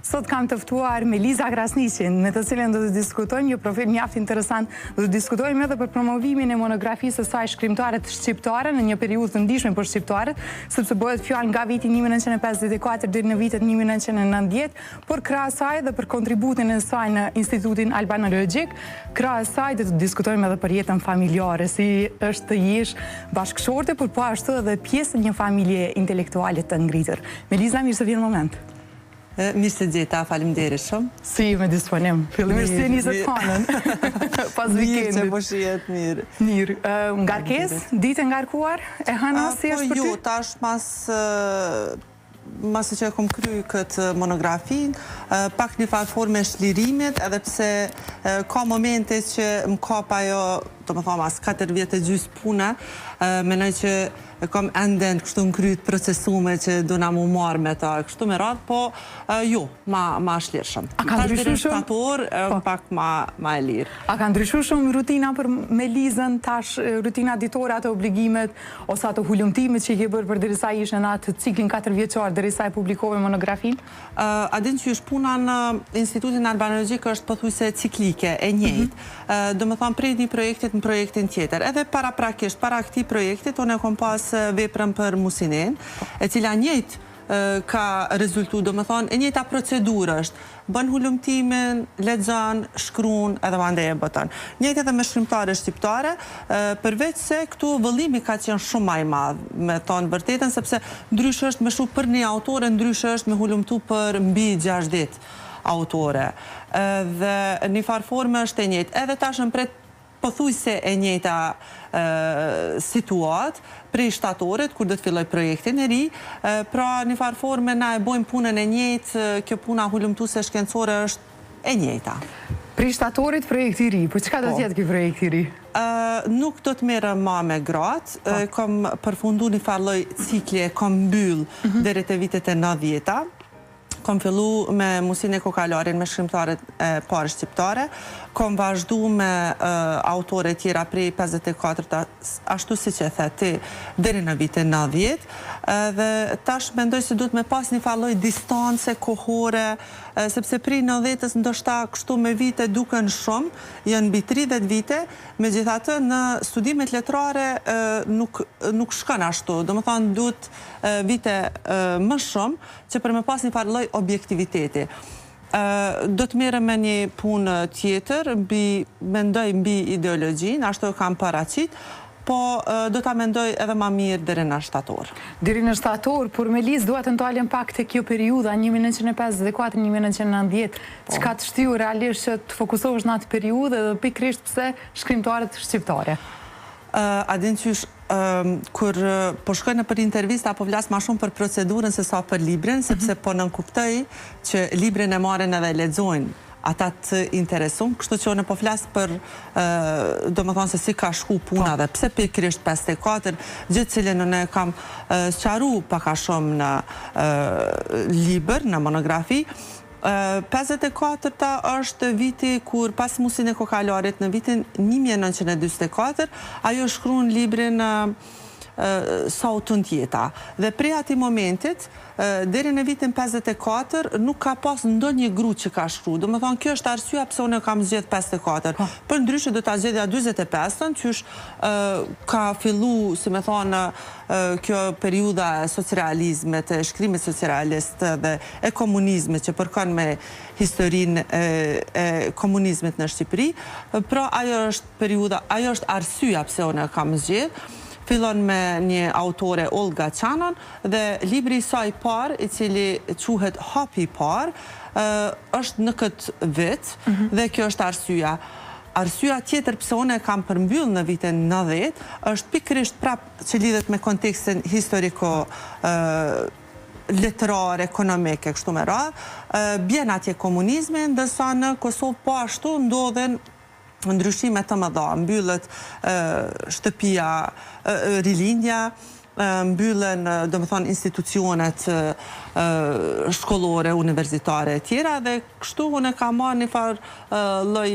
Sot kam të ftuar Meliza Krasniqin, me të cilën do të diskutojmë një profil mjaft interesant. Do të diskutojmë edhe për promovimin e monografisë së saj shkrimtaret shqiptare në një periudhë të ndihshme për shqiptarët, sepse bëhet fjalë nga viti 1954 deri në vitet 1990, por krahas saj dhe për kontributin e saj në Institutin Albanologjik. Krahas saj do të diskutojmë edhe për jetën familjare, si është të jesh bashkëshorte, por po ashtu edhe pjesë e një familje intelektuale të ngritur. Meliza, mirë se vjen moment. Mirë se gjeta, faleminderit shumë. Si, me disponim. Fillimisht se nisët hanën, pas vikendit. Mirë që po shihet mirë. Mirë. Ngarkes, ditë ngarkuar, e hëna si është për ty? Po jo, tash masë që kom kry këtë monografin, pak një farë forme shlirimet, edhe pse ka momente që më kap ajo, do më thoma, as 4 vjetë e gjysë puna, menoj që kom enden kështu në kryt procesume që do na mu marrë me ta, kështu me radhë, po jo, ma shlirëshëm. A ka ndryshu shumë? Pak ma e lirë. A ka ndryshu shumë rutina për Melizën, tash rutina ditore, ato obligimet, ose ato hulumtimet që i ke bërë për derisa ishte në atë ciklin 4 vjeçar, derisa e publikove monografin? A din që është puna në Institutin Albanologjik është pothuajse ciklike, e njëjtë. Do më thonë prej një projektit në projektin tjetër. Edhe para këtij projektit, unë e kom pas veprën për Musinin, e cila njëjtë ka rezultu, do më thonë, e njëjta procedurë është. Bën hulumtimin, lexon, shkruan, edhe mandej e boton. Njëjtë edhe me shkrimtare shqiptare, përveç se këtu vëllimi ka qenë shumë më i madh, me thonë vërtetën, sepse ndryshe është me shu për një autore, ndryshe është me hulumtu për mbi 60 autore. Dhe një farë forme është e njëjtë. Edhe tash në pret pothuajse e njëjta situatë prej shtatorit, kur do të filloj projektin e ri, pra një farë forme na e bojmë punën e njëjtë, kjo puna hulumtuese shkencore është e njëjta. Prej shtatorit projekti i ri, po çka do të jetë ky projekt i ri? Nuk do të merrem ma me gratë, kom përfundu një farë lloj cikli, kom mbyll deri te vitet e 90-ta. Kom fillu me Musin e Kokalarin, me shkrimtarët e parë shqiptare, kom vazhdu me autore tjera prej 54, ashtu si që e the ti, deri në vitin 90, dhe tash mendoj se duhet me pas një farë lloj distance kohore, sepse prej 90-s ndoshta kështu me vite duken shumë, janë mbi 30 vite, megjithatë në studimet letrare nuk shkon ashtu, do më thonë duhet vite më shumë, që për me pas një farë lloj objektiviteti. Do të merrem me një punë tjetër, mendoj mbi ideologjinë, ashtu kam paraqit, po do ta mendoj edhe ma mirë deri në shtator. Deri në shtator, por Meliz, dua të ndalem pak te kjo periudha 1954-1990, çka të shtyu realisht që të fokusohesh në atë periudhë dhe pikërisht pse shkrimtarët shqiptare? A din qysh, kur po shkoj në për intervista, po vlas ma shumë për procedurën se sa për librin, sepse po nënkuptoj që librin e marrin edhe lexojnë ata të interesum, kështu që unë po flas për, do më thonë se si ka shku puna dhe pse pikërisht 54, gjithë cilën unë kam sqaru paka shumë në libër, në monografi. 54-ta është viti kur pas Musin e Kokalarit në vitin 1924, ajo shkruan librin Sa u tund jeta. Dhe prej atij momentit, deri në vitin 54, nuk ka pas ndonjë gru që ka shkruar. Do më thonë, kjo është arsyeja pse unë kam zgjedh 54. Për ndryshe do ta zgjedhja 45-ën, qysh ka fillu, si me thonë, kjo periudha e socializmit, e shkrimit socialist dhe e komunizmit që përkon me historinë e komunizmit në Shqipëri. Pra ajo është periudha, ajo është arsyeja pse unë kam zgjedh. Fillon me një autore Olga Qanon dhe libri i saj parë, i cili quhet Hapi i parë, është në këtë vit dhe kjo është arsyeja. Arsyeja tjetër pse unë e kam përmbyll në vitin 90 është pikërisht prap që lidhet me kontekstin historiko letrar, ekonomike, kështu me radhë, bjen atje komunizmi, ndërsa në Kosovë po ashtu ndodhen ndryshime të mëdha, mbyllet shtëpia, rilindja, mbyllen, do më thonë, institucionet shkollore, universitare e tjera, dhe kështu unë e kam marrë një farë lloj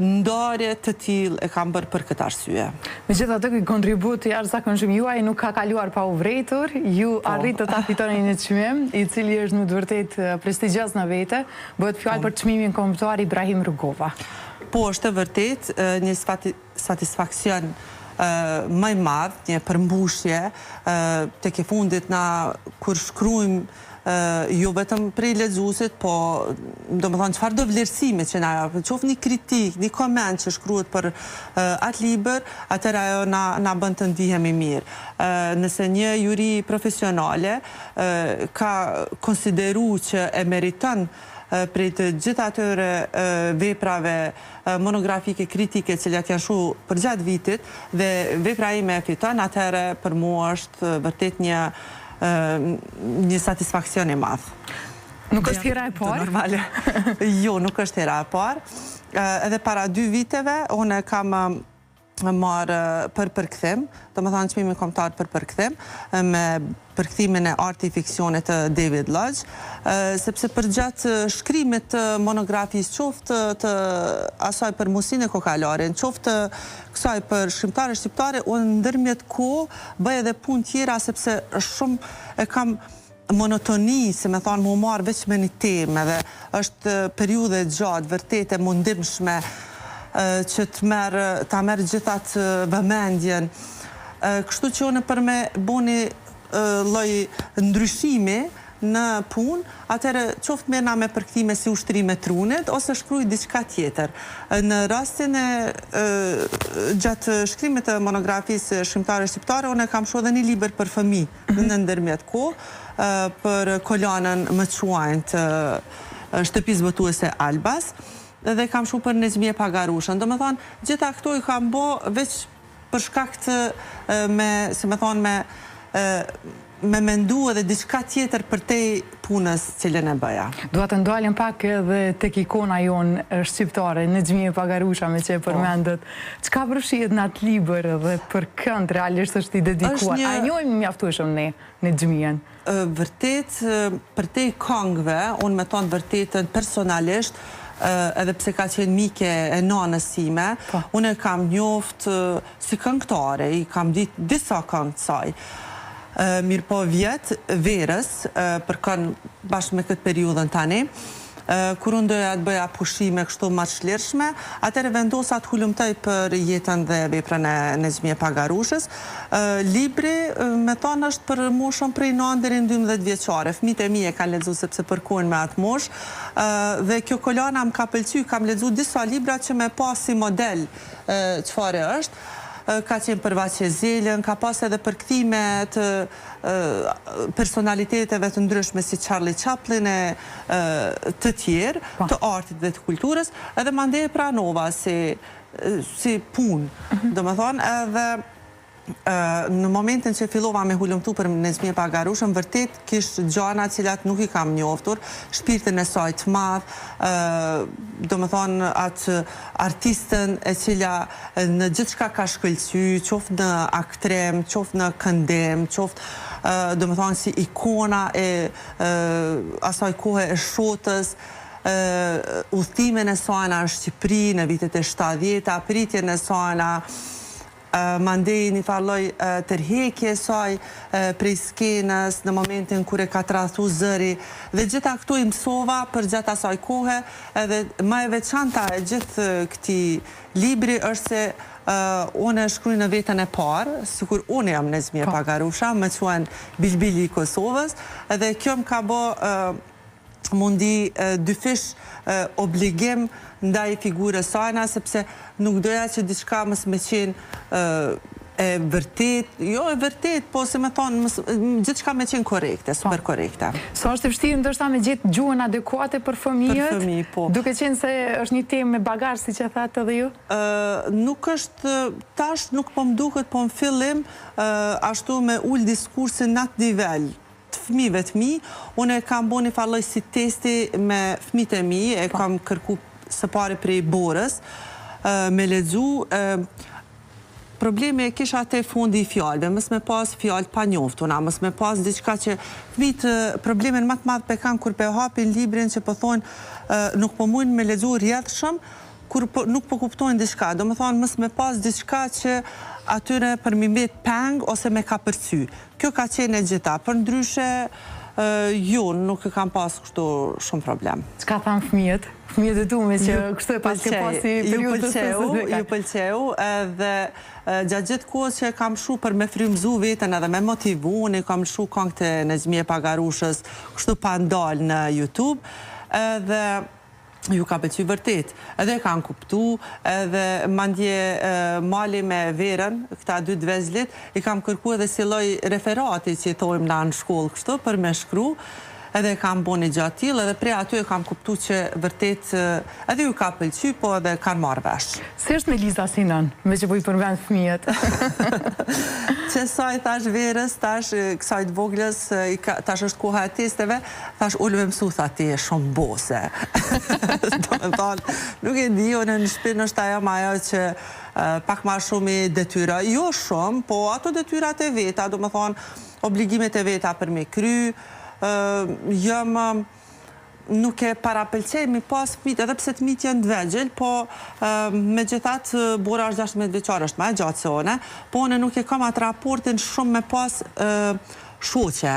ndarje të tillë e kam bërë për këtë arsye. Megjithatë, ky kontribut i jashtëzakonshëm juaj nuk ka kaluar pa u vretur. Ju arritët ta fitoni një çmim, i cili është në të vërtetë prestigjioz në vete. Bëhet fjalë për çmimin kombëtar Ibrahim Rugova. Po, është e vërtet një satisfaksion më i madh, një përmbushje tek e fundit na kur shkruajmë jo vetëm prej lexuesit, po domethënë çfarë do vlerësime që na qoftë një kritik, një koment që shkruhet për atë libër, atëherë ajo na bën të ndihemi mirë. Nëse një juri profesionale ka konsideruar që e meriton prej të gjithë atyre veprave monografike, kritike, cilat janë shu për gjatë vitit, dhe vepra ime e fiton, atëherë për mua është vërtet një satisfaksion i madh. Nuk është hera e parë? Normale. Jo, nuk është hera e parë. Edhe para 2 viteve, unë kam marrë për përkthim, do më thonë çmimin kombëtar për përkthim, me përkthimin e arti i fiksionit të David Lodge, sepse përgjatë shkrimit të monografisë, qoftë të asaj për Musinë Kokalarin, qoftë kësaj për shkrimtare shqiptare, unë ndërmjet kohë bëj edhe punë tjera, sepse shumë e kam monotoni, si me thonë, mu marrë veç me një temë, dhe është periudhe gjatë, vërtet e mundimshme, që ta merë gjithat vëmendjen. Kështu që unë për me boni lloj ndryshimi në punë, atëherë qoftë merrna me përkthime si Ushtrime trunit, ose shkruaj diçka tjetër. Në rastin e gjatë shkrimit të monografisë shkrimtare shqiptare, unë kam shkruar edhe një libër për fëmijë në ndërmjet kohë, për kolonën më të quajnë të shtëpisë botuese Albas, dhe kam shumë për Nezmije Pagarushën. Do me thonë, gjitha këto i kam bo veç për shkak të me mendu edhe diçka tjetër për te punës cilën e bëja. Dua të ndalim pak edhe tek ikona jonë shqiptare, Nezmije Pagarusha, me që e përmendet. Çka përfshihet në atë libër dhe për kënd realisht është i dedikuar? A njohim mjaftueshëm ne Nezmijen? Vërtet, për te këngëve, unë me thonë vërtetën personalisht, edhe pse ka qenë mike e nanës sime, unë e kam njoft si këngëtare, i kam ditë disa këngë të saj. Mirë po vjetë, verës, përkën bashkë me këtë periudhën tani, kur unë doja të bëja pushime kështu më të shlirshme, atëherë vendosa të hulumtoj për jetën dhe veprën e Nezmije Pagarushës. Libri, me thonë, është për moshën prej 9 deri në 12 vjeçare. Fëmijët e mi e kanë lexuar sepse përkojnë me atë moshë. Dhe kjo kolona më ka pëlqyer, kam lexuar disa libra që me pas si model çfarë është. Ka qenë për Vaqezelën, ka pas edhe përkthime të personaliteteve të ndryshme si Charlie Chaplin e të tjerë, të artit dhe të kulturës, edhe mandej pranova si punë, do më thonë, edhe në momentin që fillova me hulumtu për Nezmije Pagarushën, vërtet kishë gjana cilat nuk i kam njoftur, shpirtin e saj të madh, do më thonë atë artistën e cila në gjithë shka ka shkëlqy, qoftë në aktrem, qoftë në këndem, qoftë do më thonë si ikona e asaj kohë e shotës, udhëtimin e sajna në Shqipëri në vitet e 70, pritjen e sajna, mandej një farloj tërhekje saj prej skenës në momentin kur e ka tradhtu zëri, dhe gjitha këtu i mësova për gjatë asaj kohë, edhe ma e veçanta e gjithë këti libri është se unë e shkruaj në vetën e parë, sikur unë jam Nezmije Pagarusha, me quhen Bilbili i Kosovës, edhe kjo më ka bo mundi dyfish obligim ndaj figurës sajna, sepse nuk doja që diçka mës me qenë e vërtet, jo e vërtet, po se me thonë, gjithçka me qenë korekte, super korekte. Sa është e vështirë ndoshta me gjetë gjuhën adekuate për fëmijët? Për fëmijë, po. Duke qenë se është një temë me bagazh, si që thatë edhe ju? Nuk është, tash nuk po më duket, po në fillim, ashtu me ullë diskursin në atë nivel, fëmijëve të mi, unë e kam bo një farloj si testi me fëmijët e mi, e kam kërku së pari prej Borës, me lexu, probleme e kisha te fundi i fjallëve, mës me pas fjallë pa njoftuna, mës me pas diçka që fëmijët problemin më të madh pe kanë kur pe hapin librin që po thonë nuk po mujnë me lexu rrjedhshëm, kur nuk po kuptojnë diçka. Do më thonë mës me pas diçka që atyre për mi mbet peng ose me ka përcy. Kjo ka qenë e gjitha, për ndryshe ju nuk e kam pas kështu shumë problem. Çka thanë fëmijët? Fëmijët e tume që kështu e pas ke pasi periudhë të Ju pëlqeu edhe gjatë gjithë kohës që kam shu për me frymëzu veten edhe me motivu, unë kam shu këngë të Nezmije Pagarushës kështu pa ndalë në YouTube edhe ju ka pëlqy vërtet, edhe kanë kuptu, edhe mandje mali me Verën, këta dy dvezlit, i kam kërku edhe si lloj referati që i thojmë na në shkollë kështu, për me shkru, edhe kam bo një gjatë tillë, edhe prej aty e kam kuptu që vërtet edhe ju ka pëlqy, po edhe kanë marrë vesh. Si është Meliza si nën, me që po i përmend fëmijët? Që saj thash Verës, tash kësaj të voglës, tash është koha e testeve, tash ullëve mësu, tha ti e shumë bose. Do me thonë, nuk e di, unë në shpinë është ajo majo që pak ma shumë i detyra. Jo shumë, po ato detyrat e veta, do me thonë, obligimet e veta për me kry, nuk e parapëlqej mi pas fëmijët, edhe pse të fëmijët janë të vegjël, po me gjithat bura është 16 vjeçare, është më e gjatë se one, po une nuk e kam atë raportin shumë me pas shoqe.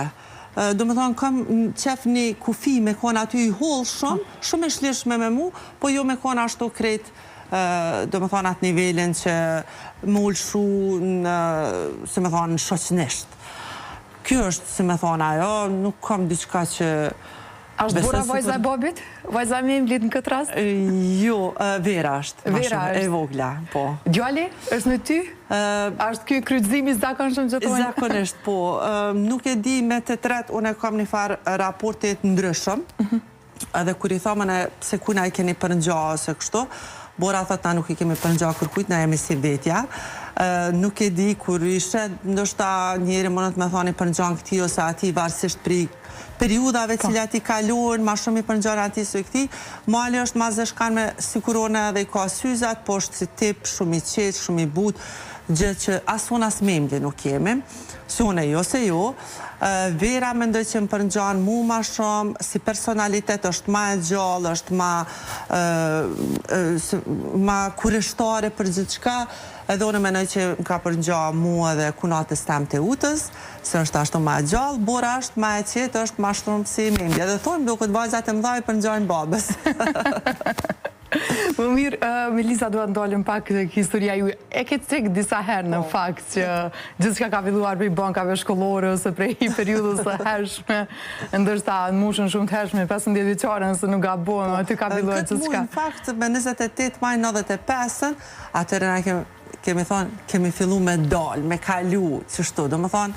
Do me thonë, kam qef një kufi me kona aty i hollë shumë e shlirshme me mu, po jo me kona ashtu krejt, do me thonë atë nivelin që më ullshu në, se me thonë, shoqnisht. Kjo është, si me thonë ajo, nuk kam diçka që... Ashtë bura vajza e babit? Vajza me mblit në këtë rast? Jo, Vera është. Vera është? E vogla, po. Djali, është me ty? Ashtë kjo kryqëzimi zakonshëm që tojnë? Zakonisht, po. Nuk e di me të tret, unë e kam një farë raportet ndryshëm, edhe kur i thamën e pse kuna i keni përngja ose kështu, Bora thot na nuk i kemi përngja kërkujt, na jemi si vetja. Nuk e di kur ishe, ndoshta njeri mënët me thoni përngjan këti ose ati, varsisht pri periudave cilat i kalon, ma shumë i përngjan ati së këti. Mali është ma zeshkan me sikurone edhe i ka syzat, po është si tip, shumë i qetë, shumë i but, gjë që as unë as memli nuk kemi. Si unë e jo se jo. Vera mendoj që më përngjan mu ma shumë, si personalitet është ma e gjallë, është ma kureshtare për gjithë shka, edhe unë menoj që më ka përngja mu edhe kunatës tem të utës, se është ashtu ma e gjallë, Bora është ma e qetë, është ma shumë si memli. Edhe thonë, do këtë vajzat e mdhaj përngjajnë babës. Më mirë, Meliza, duhet ndalëm pak historia ju. E këtë cekë disa herë në fakt që gjithë shka ka filluar prej bankave shkollore ose prej periudës të hershme, ndërsa në mushën shumë të hershme, 15 vjeçare nëse nuk gabojmë, aty ka filluar gjithë shka. Në fakt, me 28 maj 95-ën, atërë na kemi thonë, kemi fillu me dalë, me kalu, qështu, do më thonë,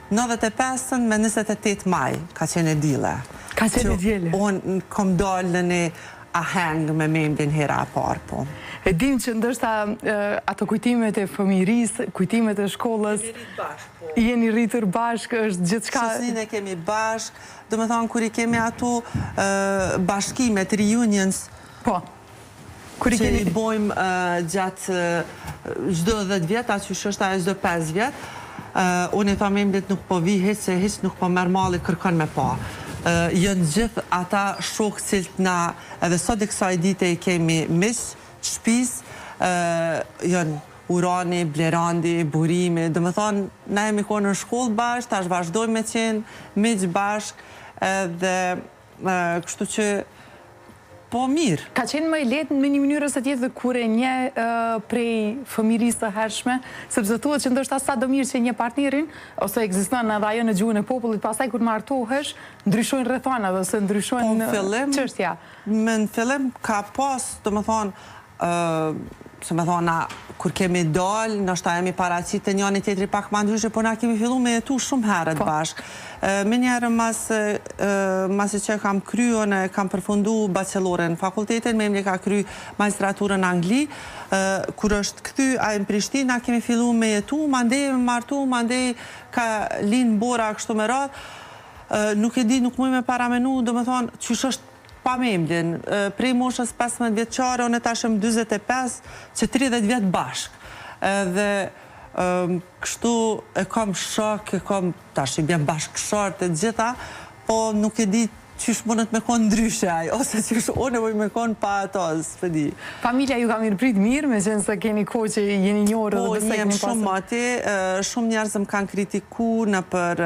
95-ën me 28 maj, ka qenë e dile. Ka qenë e djele. Unë kom dalë në një aheng me memlin hera a parë, po. E dim që ndërsa ato kujtimet e fëmirisë, kujtimet e shkollës, jeni rritur bashkë, është gjithë shka... Shësin e kemi bashkë, do me thonë, kur i kemi ato bashkimet, reunions, po, që i bojmë gjatë gjdo 10 vjetë, atë që është ajo gjdo 5 vjetë, unë i tha memlit nuk po vi, heq se heq nuk po merë mali kërkon me pa. Jënë gjithë ata shokë cilët na, edhe sot e kësaj dite i kemi mish, shpis, jënë Urani, Blerandi, Burimi, dhe me thonë, na jemi konë në shkollë bashkë, tash vazhdojmë me qenë miq bashkë, dhe kështu që po mirë. Ka qenë më i letë me një mënyrë ose tjetër kur e një prej fëmirisë të hershme, sepse thuhet që ndoshta sa do mirë që një partnerin, ose ekziston edhe ajo në gjuhën e popullit, pastaj kur martohesh, ndryshojnë rrethana ose ndryshojnë çështja. Në fillim ka pas, do më thonë, se me thona, kur kemi dalë, nështë jemi paracit të njani tjetëri pak ma ndryshe, po na kemi fillu me jetu shumë herët bashkë. Me njerë masi që kam kryon, kam përfundu bachelore në fakultetin, me emli ka kry magistraturën në Angli, kur është këty a në Prishtinë, na kemi fillu me jetu, mandej me martu, mandej ka linë Bora kështu me radhë, nuk e di, nuk muj me paramenu, do me thonë, qysh është pa me emlin, prej moshës 15 vjeçare, unë e tashëm 25, që 30 vjetë bashkë. Dhe kështu e kam shok, e kam tash i bjem bashkëshort e gjitha, po nuk e di qysh mënët me konë ndryshe aj, ose qysh unë e me konë pa ato, s'pëdi. Familja ju ka mirë prit mirë, me qenë se keni ko që jeni njërë dhe bëse keni pasë? Po, shumë mati, shumë njerëz më kanë kritiku në për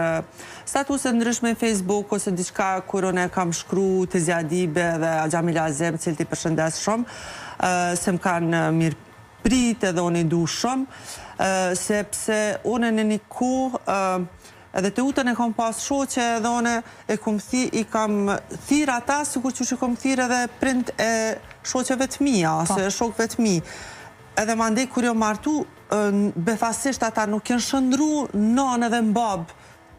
statuset ndryshme në Facebook, ose diçka kur unë e kam shkru të Zjadibe dhe Gjamila Azem, cilë ti përshëndes shumë, se më kanë mirë prit edhe unë i du shumë, sepse unë në një kohë, edhe të utën e kam pas shoqe edhe one i kam thirë ata, sikur që kam thirë edhe prind e shoqeve të mija, ose shokve të mi. Edhe ma ndej kur jo martu, befasisht ata nuk janë shëndru non edhe mbab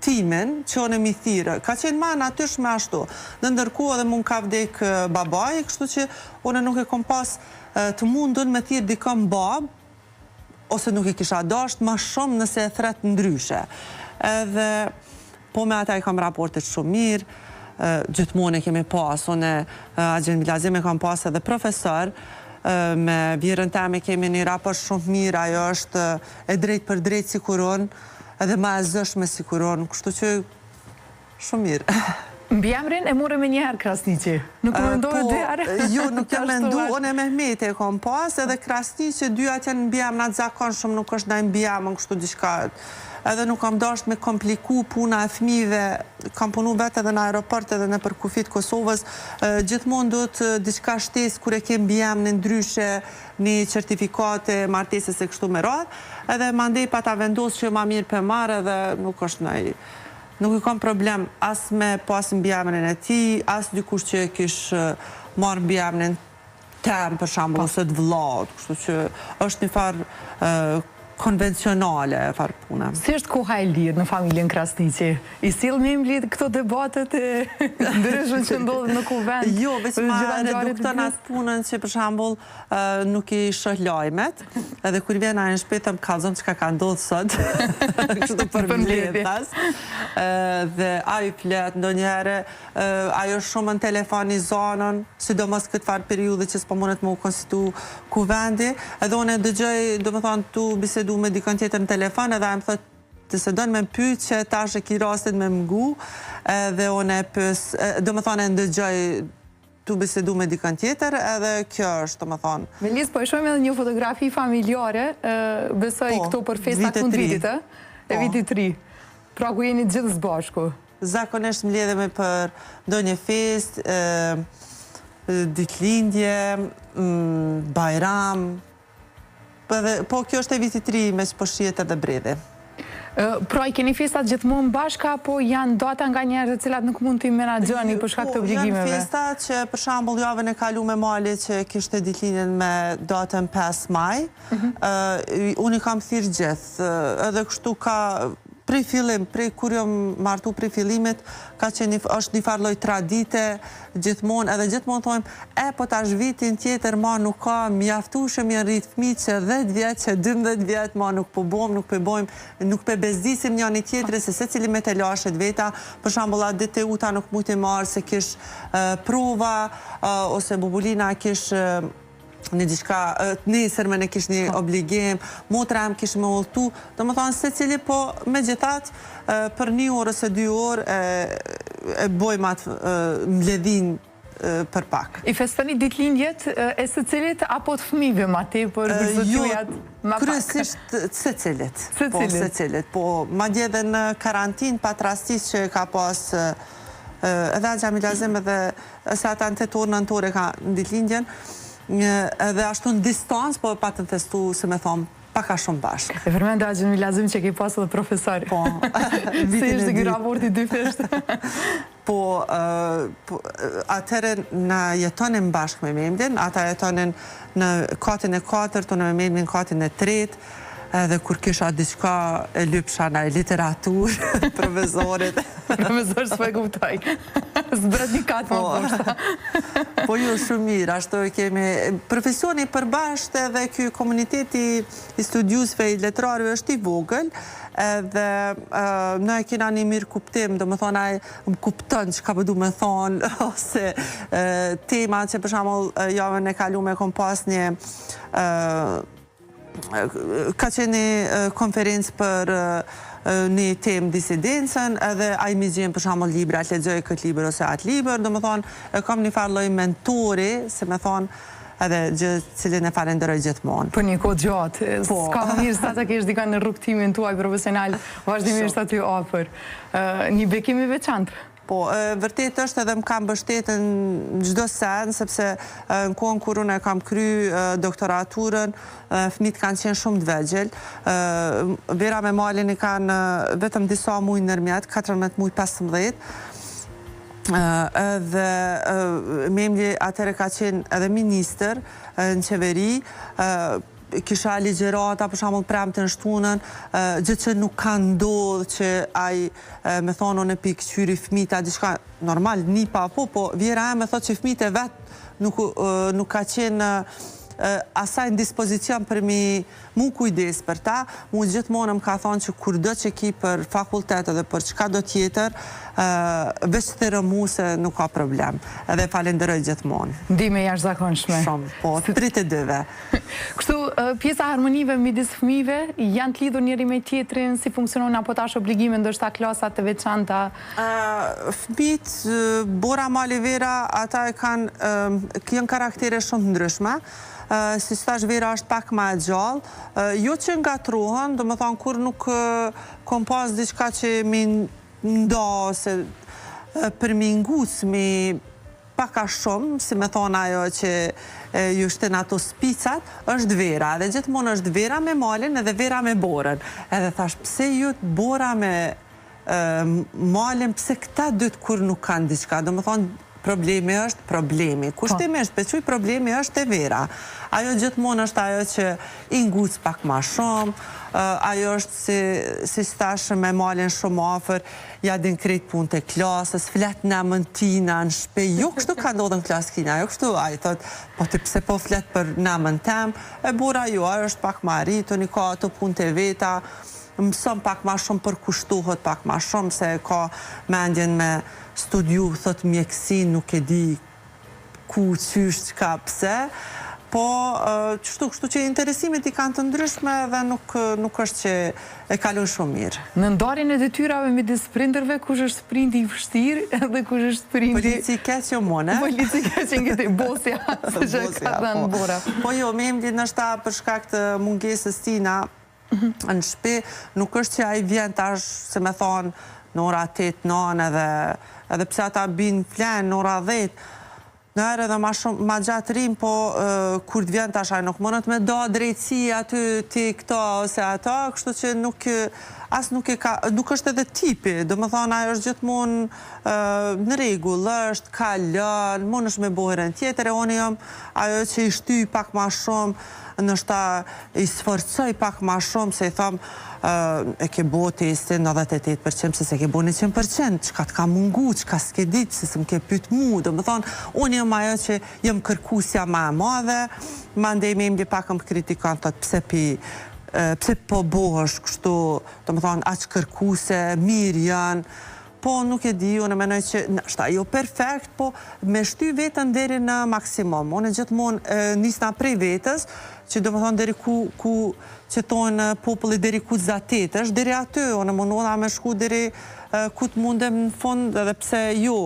timin që one mi thirë. Ka qenë ma natysh me ashtu. Dhe ndërku edhe mund ka vdek babaj, kështu që one nuk e kam pas të mundun me thirë dikëm bab, ose nuk e kisha dasht ma shumë nëse e thret ndryshe. Edhe po me ata i kam raportet shumë mirë, gjithmonë e kemi pas, unë Agjen Milazim e kam pas edhe profesor, me vjerën teme kemi një raport shumë mirë, ajo është e drejt për drejt si kuron, edhe ma e zëshme si kuron, kështu që shumë mirë. Mbjemrin e mure me njëherë Krasniqi, nuk më ndohë dherë? Jo, nuk jam me ndu, unë e Mehmeti e kom pas, edhe Krasniqi, dy atje në mbjemnat zakon shumë nuk është na në mbjemën, kështu diçka. Edhe nuk kam dasht me kompliku puna e fmive, kam punu vetë edhe në aeroport edhe në përkufit Kosovës, gjithmonë do të diçka shtes kër e kem bjem në ndryshe një certifikate, marteses e kështu me radhë, edhe ma ndej pa ta vendos që ma mirë për marë edhe nuk është nëj. Nuk i kam problem as me pas në bjemën e ti, as dikush që kish marë bjemën tem për shambull ose të vllaut, kështu që është një farë konvencionale e farë puna. Si është koha e lirë në familjen Krasniqi? I silë me imlit këto debatet e ndryshme që ndodhë në kuvend? Jo, veç ma redukton atë punën që për shambull nuk i shoh lajmet, edhe kur vjen a në shpetëm kalzom që ka ndodhë sot, kështu për mbledhas, dhe a i flet ndo njëherë, ajo shumë në telefon i zonën, sidomos këtë farë periudhe që s'po mundet më u konstitu kuvendi, edhe unë e dëgjoj, do më thonë, tu bisedu me dikon tjetër në telefon, edhe a më thot, të se donë me më pyç që tash e ki rastit me mgu, dhe unë e pës, do më thonë e ndëgjoj tu bisedu me dikon tjetër, edhe kjo është, do më thonë. Melis, po e shumë edhe një fotografi familjare, besoj këto për festa kund vitit, e vitit 3, pra ku jeni gjithë zbashku. Zakonisht më ledheme për do një fest, ditëlindje, bajram, po kjo është e vitit 3 me që po shiet edhe bredhe. Pra i keni festat gjithmonë bashka, apo janë data nga njerë të cilat nuk mund t'i menagjoni për shkak të obligimeve? Janë festat që për shambull javën e kalu me mali që kishte ditëlindjen me datën 5 maj. Unë i kam thirë gjithë, edhe kështu ka prej fillim, prej kur jo martu prej fillimit, ka që është një farloj tradite gjithmonë, edhe gjithmonë thojmë, po tash vitin tjetër ma nuk ka, mjaftu shëm janë rritë fmi që 10 vjetë, që 12 vjetë, ma nuk po bojmë, nuk po bojmë, nuk po bezdisim një një tjetëri, se se cili me të lashet veta, për shambullat dite uta nuk mujtë i marë, se kish prova, ose bubulina kish në gjithka, nesër me në kish një obligim, motra em kish me ulltu, do më thonë se cili po me gjithat për 1 orë ose 2 orë e bojmë atë mbledhin për pak. I festoni ditëlindjet e së cilit apo të fëmijëve ma te për zotujat ma pak? Kryesisht se cilit. Po, ma dje dhe në karantin pat rastis që ka pas edhe Agja Milazim edhe se ata në 8 orë, 9 orë ka në ditëlindjen, edhe ashtu në distancë, po pa të festu, se me thomë, paka shumë bashkë. E përmendë Agjen Milazim që ke pasë dhe profesor. Po. Si është ky raporti 2 feshtë? Po, atëre në jetonin bashkë me Mehmetin, ata jetonin në katin e 4, unë me Mehmetin në katin e 3, edhe kur kisha diçka e lypsha në literaturë, profesorit. Profesor s'po e kuptoj. S'bret një katë më poshta. Po ju shumë mirë, ashtu kemi profesioni përbashkët edhe kjo komuniteti i studiusve i letrarëve është i vogël, edhe në e kina një mirë kuptim, do më thonë ai më kuptën që ka përdu me thonë, ose tema që për shembull javën e kalume kom pas një ka qenë konferencë për një temë disidencën, edhe a i mi gjenë për shembull libra, atë lexoj këtë libër ose atë libër, do më thonë, kam një farë lloj mentori, se me thonë, edhe gjë cilin e falenderoj gjithmonë. Për një kohë gjatë, s'ka më mirë sa të kesh dikon në rrugtimin tuaj profesional, vazhdimisht aty afër. Një bekim i veçantë. Po, vërtet është edhe më kam mbështetën në çdo sen, sepse në kohën kur unë e kam kry doktoraturën, fëmijët kanë qenë shumë të vegjël. Vera me malin i kanë vetëm disa muaj nërmjet, 14 muaj 15. Edhe Memli atëherë ka qenë edhe ministër në qeveri, kisha ligjerata, për shembull premte në shtunën, gjë që nuk ka ndodhë që ai me thonë unë e pi këqyri fëmijët a diçka normal, nipa po vjera e me thotë që fëmijët e vetë nuk ka qenë asaj në dispozicion për mu kujdes për ta, mu gjithmonë më ka thonë që kur do që ki për fakultet edhe për çka do tjetër, veç të rëmu se nuk ka problem. Edhe falenderoj gjithmonë. Ndihmë jashtëzakonshme. Shumë, po, 32-ve. Kështu, pjesa harmonive midis fëmijëve janë të lidhur njëri me tjetrin, si funksionon apo tash obligime ndoshta klasa të veçanta? Fëmijët, Bora Mali Vera, ata janë karaktere shumë të ndryshme. Si stash Vera është pak ma e gjallë, jo që ngatrohen, do më thonë kur nuk kom pas diçka që mi nda, ose për mi nguc, mi paka shumë, si me thonë ajo që ju shten ato spicat, është Vera, dhe gjithmonë është Vera me Malin edhe Vera me Borën. Edhe thash, pse ju të Bora me Malin, pse këta dytë kur nuk kanë diçka, do më thonë, problemi është problemi. Kushtimisht, pequj problemi është e Vera. Ajo gjithmonë është ajo që i nguc pak ma shumë, ajo është si stash me Malin shumë afër, ja din krejt punë të klasës, flet në mëntina në shpe, jo kështu ka ndodhën klasë kina, jo kështu, a i thot, po të pse po flet për në mëntem, e Bora jo, ajo është pak ma rritu, një ka ato punë të veta, mëson pak ma shumë përkushtohet pak ma shumë, se ka mendjen me studiu, thot mjekësi, nuk e di ku, qysh, qka, pse, po kështu që interesimit i kanë të ndryshme dhe nuk është që e kalon shumë mirë. Në ndarjen e detyrave midis prindërve, kush është prindi i vështirë dhe kush është prindi... Polici keq jo mone. Polici keq që ngeti bosja, që ka dhënë Bora. Po jo, me emdi nështa për shkak të mungesës tina në shpi, nuk është që a i vjen tash, se me thonë, në ora 8-9 edhe pse ata bin flenë në ora 10, në herë edhe ma gjatë rim, po kur të vjen tash, a nuk mënët me do drejtësi aty ti këto ose ato, kështu që nuk është edhe tipi, do më thonë, ajo është gjithmonë në regull, është kalën, mund është me boherën tjetër, e unë jam ajo që i shty pak ma shumë, nështë i sforcoj pak ma shumë, se i thamë, e ke bo testin 98%, se se ke bo 100%, qka të ka mungu, qka s'ke ditë, se se m'ke pyt mu, do më thonë, unë jam ajo që jam kërkusja ma e madhe, ma ndej me imdi pak më kritikan, thot, pse po bohësh kështu, do më thonë, aq kërkuse, mirë janë, po nuk e di, unë menoj që, nështë ajo perfekt, po me shty vetën deri në maksimum. Unë gjithmonë nisna prej vetës, që do më thonë deri ku që tonë populli deri ku zatet është, deri aty, unë mundona me shku deri ku të mundem në fund, edhe pse jo,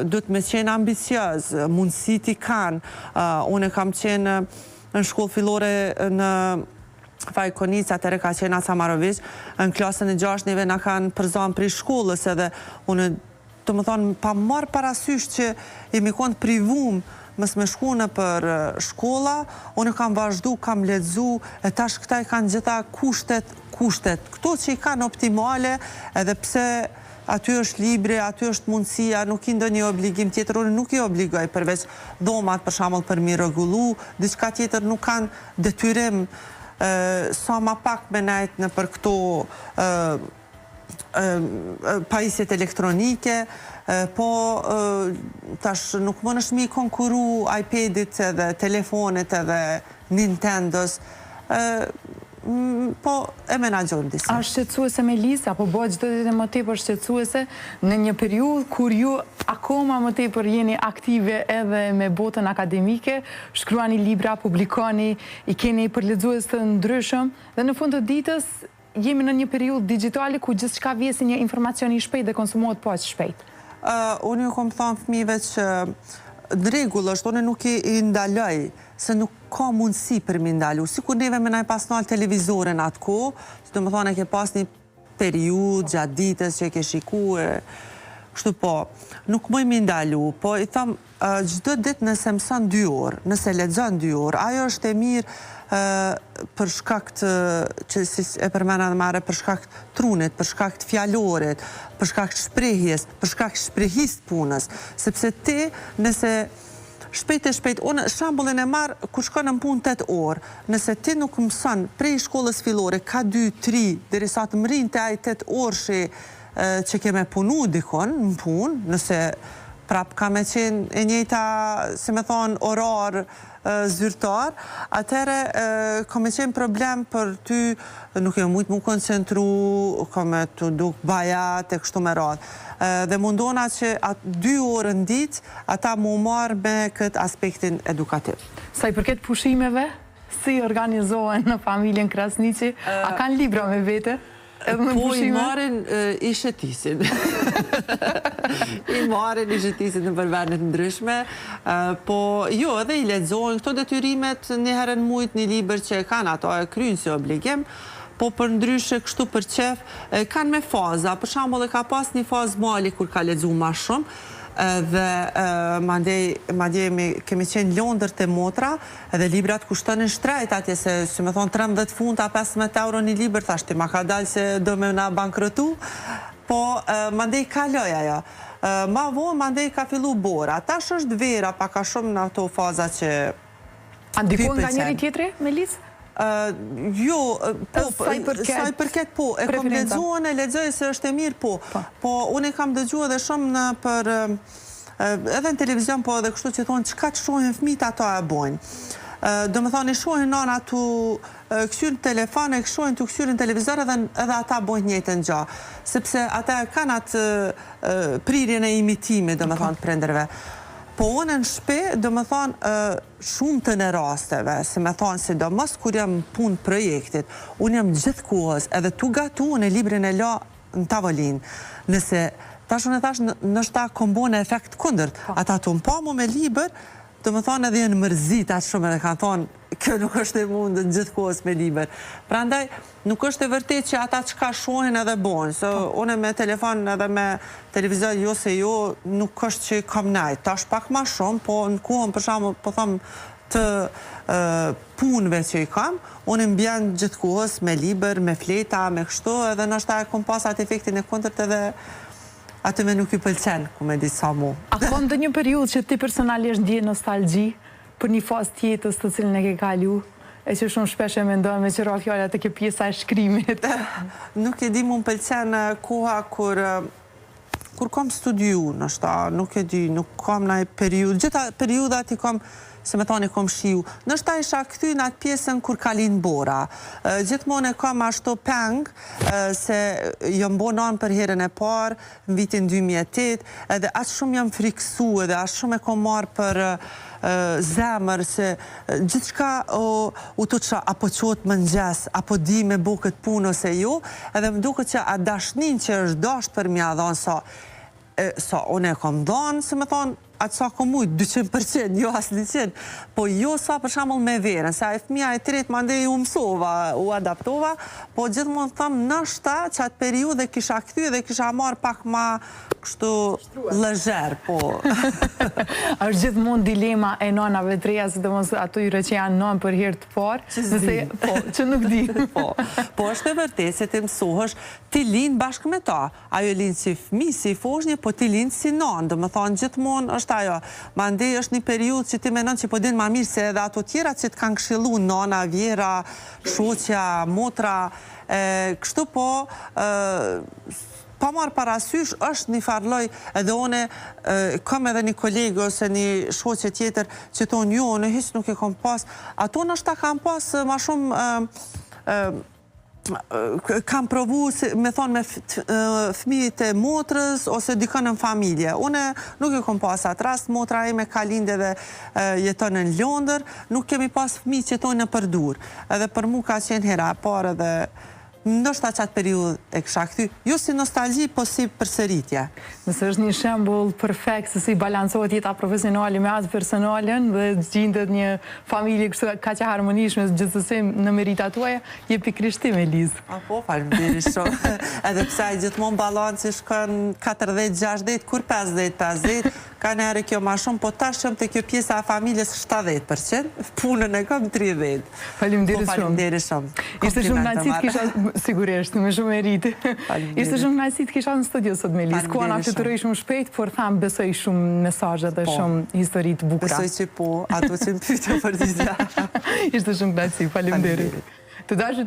du të me qenë ambiciöz, mundësit i kanë, unë kam qenë në shkollë fillore në Fajkonica, atëre ka qenë Samarovic, në klasën e 6-nive nga kanë përzon për i shkollës edhe unë, të më thonë, pa marë parasysh që jemi konë privum mës me shku në për shkolla, unë kam vazhdu, kam ledzu, e tash këta i kanë gjitha kushtet, këto që i kanë optimale, edhe pse aty është libri, aty është mundësia, nuk i ndo një obligim tjetër, unë nuk i obligoj përveç dhomat, për shembull për mi rregullu, diçka tjetër nuk kanë detyrim sa ma pak me najtë në për këto pajisjet elektronike, po tash nuk më nëshë mi konkuru iPad-it edhe telefonit edhe Nintendos. po e menaxhojmë disa. A shqetësuese Melisë, apo bëhet çdo ditë më tepër shqetësuese në një periudhë kur ju akoma më tepër jeni aktive edhe me botën akademike, shkruani libra, publikoni, i keni përlexues të ndryshëm dhe në fund të ditës jemi në një periudhë digjitale ku gjithçka vjen si një informacion i shpejtë dhe konsumohet po aq shpejt. Unë ju kom thënë fëmijëve që në rregull është, unë nuk i ndaloj, se nuk ka mundësi për mi ndalu. Sikur neve me na pas nal televizorin atë kohë, do të thonë ke pas një periudhë gjatë ditës që ke shikuar, kështu po, nuk më mi ndalu, po i them çdo ditë nëse mëson 2 orë, nëse lexon 2 orë, ajo është e mirë për shkak të, që si e përmena dhe mare, për shkak të trunit, për shkak të fjalorit, për shkak të shprehjes, për shkak të shprehis të punës, sepse ti nëse shpejt, unë shambullin e marë kur shkon në punë 8 orë, nëse ti nuk mëson prej shkollës fillore, ka 2-3, derisa të mërin të aj 8 orë që keme punu dikon në punë, nëse prap ka me qenë e njëjta, si me thonë, orar zyrtar, atëre ka me qenë problem për ty, nuk e mujtë mu koncentru, ka me të duk bajat e kështu me radhë. Dhe mundona që 2 orë në ditë, ata mu marë me këtë aspektin edukativ. Sa i përket pushimeve, si organizohen në familjen Krasniqi? A kanë libra me vete? Po i marrin i shëtisin. I marrin i shëtisin në përvernet ndryshme, po jo, edhe i lexojnë këto detyrimet një herën mujt një libër që kanë, ato e krynë si obligim, po për ndryshe kështu për qef, kanë me faza, për shembull e ka pas një fazë mali kur ka lexuar më shumë, dhe madje kemi qenë Londër të motra, edhe librat kushtonin shtrejt atje, se si me thonë 13 funta, 15 euro një libër, thashti ma ka dalë se do me na bankrotu, po mandej kaloj ajo. Ma vonë mandej ka fillu bora. Tash është vera, pa ka shumë në ato faza që... A ndikon nga njëri tjetri, Melisë? Jo, sa i përket po, e kom lexuar e lexoj se është e mirë po, po unë e kam dëgjuar edhe shumë për edhe në televizion po edhe kështu që thonë çka të shohin fëmijët ato e bojnë. Do më thonë i shohin nana tu këshyrin telefon e shohin tu këshyrin televizor edhe ata bojnë njëjtën gjë, sepse ata kanë atë prirjen e imitimit, do më thonë të prindërve. Po unë në shpe, do më thonë, shumë të në rasteve, se me thonë, se do mos kur jam punë projektit, unë jam gjithë kohës, edhe tu gatu në librin e la në tavolinë. Nëse, tash unë e thash, nështë ta kombone efekt kundërt, ata të më pamu me liber, do më thonë edhe në mërzit atë shumë, edhe kanë thonë, kjo nuk është e mundë në gjithë kohës me liber. Pra ndaj, nuk është e vërtet që ata që ka shohin edhe bojnë, se une me telefon edhe me televizor jo se jo, nuk është që kam najtë. Ta është pak ma shumë, po në kohën për shamë, po thëmë të punëve që i kam, unë mbjen gjithë kohës me liber, me fleta, me kështu, edhe nështë ta e kom pas atë efektin e kontërt edhe atë me nuk i pëlqen, ku me disa mu. A kom dhe një periudhë që ti personalisht ndje nostalgji për një fazë tjetës të cilën e ke kalu, e që shumë shpesh e mendoj me qëra fjallat të ke pjesa e shkrimit? Nuk e di mu më pëlqen koha kur kom studiu, nështë, nuk e di, nuk kom në periudë, gjitha periudat i kom, se me thoni kom shiu, nështë ta isha këthy në atë pjesën kur kalin bora. Gjithmonë e kom ashtu peng, se jom bo nanë për herën e parë, në vitin 2008, edhe ashtë shumë jam friksu, edhe ashtë shumë e kom marë për zemër, se gjithë shka u të qa apo qotë më njës, apo di me bo këtë punë ose jo, edhe më duke që a dashnin që është dasht për mja dhonë, sa unë e kom dhonë, se me thonë, atë sa kom mujtë, 200%, jo asë 100%, po jo sa për shambull me verën, se a e fëmija e tretë ma ndej u mësova, u adaptova, po gjithë mund të thëmë nështa që atë periudhe kisha këthy dhe kisha marë pak ma kështu lëzher, po. është gjithë mund dilema e nonave të reja, se të mos atyre që janë non për herë të parë, që nuk di. Po është e vërtet se të mësohësh, ti linë bashkë me ta, ajo linë si fëmi, si foshnje, po ti linë si non, dhe më thonë gjithmonë është ajo, ma ndej është një periudhë që ti menon që po dinë ma mirë se edhe ato tjera që të kanë këshilu, nona, vjera, shoqja, motra, kështu po, pa marë parasysh është një farloj, edhe one, kam edhe një kolegë ose një shoqe tjetër që tonë jo, në hisë nuk e kom pas, ato nështë ta kam pas ma shumë kam provu, me thonë, me fëmijët e motrës ose dikën në familje. Une nuk e kom pas atë rast, motra e me ka linde dhe jeton në Londër, nuk kemi pas fëmijë që jetojnë në Përdur. Edhe për mu ka qenë hera parë dhe ndoshta qatë periud e kësha këty, jo si nostalgji, po si përsëritje. Nëse është një shembull perfekt se si balancohet jeta profesionale me atë personalen dhe gjendet një familje kështu kaq e harmonishme gjithsesi në meritat tuaja, je pikërisht ti Eliz. Po, faleminderit shumë. Edhe pse ai gjithmonë balanci shkon 40-60, kur 50-50, ka njerë kjo ma shumë, po tash shumë të kjo pjesa e familjes 70%, punën e kam 30%. Faleminderit shumë. Faleminderit shumë. Ishte shumë kënaqësi të kisha sigurisht, me shumë merit. Ishte shumë kënaqësi të kisha në studio sot me Eliz. Ku ana fluturoi shumë shpejt, por tham besoj shumë mesazhe dhe shumë histori të bukura. Besoj që po, ato që më pyetën për ditë. Ishte shumë kënaqësi. Faleminderit. Të dashur